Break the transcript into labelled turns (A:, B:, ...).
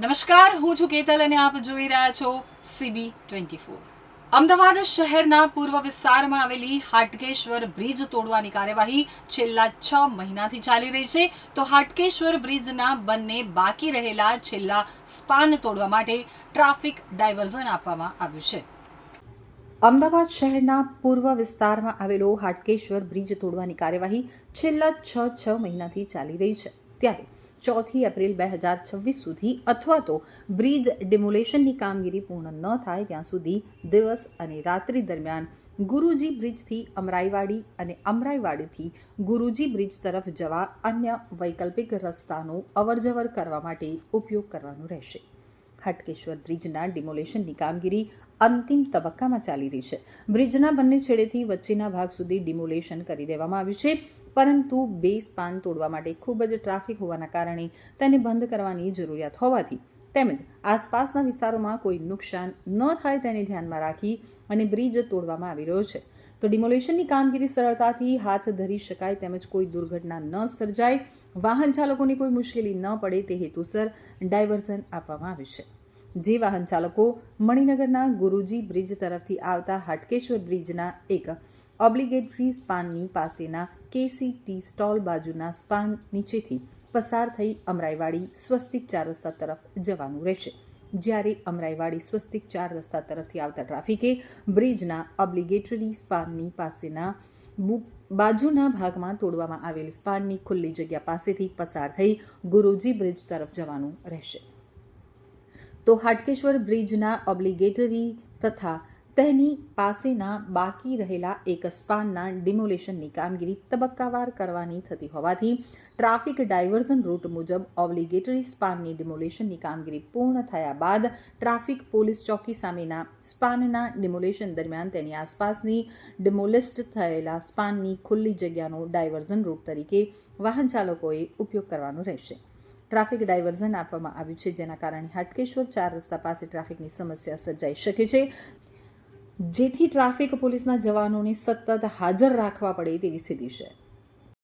A: નમસ્કાર, હું છું કેતલ અને આપ જોઈ રહ્યા છો CB24। અમદાવાદ શહેરના પૂર્વ વિસ્તારમાં આવેલી હાટકેશ્વર બ્રિજ તોડવાની કાર્યવાહી છેલ્લા 6 મહિનાથી ચાલી રહી છે। તો હાટકેશ્વર બ્રિજના બંને બાકી રહેલા છેલ્લા સ્પાન તોડવા માટે ટ્રાફિક ડાયવર્ઝન આપવામાં આવ્યું છે। અમદાવાદ શહેરના પૂર્વ વિસ્તારમાં આવેલો હાટકેશ્વર બ્રિજ તોડવાની કાર્યવાહી છેલ્લા 6 મહિનાથી ચાલી રહી છે। ત્યારે 4 એપ્રિલ 2026 સુધી અથવા તો બ્રિજ ડિમોલેશનની કામગીરી પૂર્ણ ન થાય ત્યાં સુધી દિવસ અને રાત્રિ દરમિયાન ગુરુજી બ્રિજથી અમરાઈવાડી અને અમરાઈવાડીથી ગુરુજી બ્રિજ તરફ જવા અન્ય વૈકલ્પિક રસ્તાનો અવરજવર કરવા માટે ઉપયોગ કરવાનો રહેશે। હાટકેશ્વર બ્રિજના ડિમોલેશનની કામગીરી અંતિમ તબક્કામાં ચાલી રહી છે। બ્રિજના બંને છેડેથી વચ્ચેના ભાગ સુધી ડિમોલેશન કરી દેવામાં આવ્યું છે, પરંતુ બે સ્પાન તોડવા માટે ખૂબ જ ટ્રાફિક હોવાના કારણે તેને બંધ કરવાની જરૂરિયાત હોવાથી તેમજ આસપાસના વિસ્તારોમાં કોઈ નુકસાન ન થાય તેને ધ્યાનમાં રાખી અને બ્રિજ તોડવામાં આવી રહ્યો છે। તો ડિમોલેશનની કામગીરી સરળતાથી હાથ ધરી શકાય તેમજ કોઈ દુર્ઘટના ન સર્જાય, વાહન ચાલકોને કોઈ મુશ્કેલી ન પડે તે હેતુસર ડાયવર્ઝન આપવામાં આવ્યું છે। જે વાહન ચાલકો મણિનગરના ગુરુજી બ્રિજ તરફથી આવતા હાટકેશ્વર બ્રિજના એક ઓબ્લિગેટરી સ્પાનની પાસેના KCT સ્ટોલ બાજુના સ્પાન નીચેથી પસાર થઈ અમરાઈવાડી સ્વસ્તિક 4 રસ્તા તરફ જવાનું રહેશે। જ્યારે અમરાઈવાડી સ્વસ્તિક 4 રસ્તા તરફથી આવતા ટ્રાફિકે બ્રિજના ઓબ્લિગેટરી સ્પાનની પાસેના બાજુના ભાગમાં તોડવામાં આવેલ સ્પાનની ખુલ્લી જગ્યા પાસેથી પસાર થઈ ગુરુજી બ્રિજ તરફ જવાનું રહેશે। તો હાટકેશ્વર બ્રિજના ઓબ્લિગેટરી તથા તેની પાસેના બાકી રહેલા એક સ્પાનના ડિમોલેશનની કામગીરી તબક્કાવાર કરવાની થતી હોવાથી ટ્રાફિક ડાયવર્ઝન રૂટ મુજબ ઓબ્લિગેટરી સ્પાનની ડિમોલેશનની કામગીરી પૂર્ણ થયા બાદ ટ્રાફિક પોલીસ ચોકી સામેના સ્પાનના ડિમોલેશન દરમિયાન તેની આસપાસની ડિમોલિસ્ટ થયેલા સ્પાનની ખુલ્લી જગ્યાનો ડાયવર્ઝન રૂટ તરીકે વાહન ચાલકોએ ઉપયોગ કરવાનો રહેશે। ટ્રાફિક ડાયવર્ઝન આપવામાં આવ્યું છે, જેના કારણે હાટકેશ્વર 4 રસ્તા પાસે ટ્રાફિકની સમસ્યા સર્જાઈ શકે છે, જેથી ટ્રાફિક પોલીસના જવાનોને સતત હાજર રાખવા પડે તેવી સ્થિતિ છે।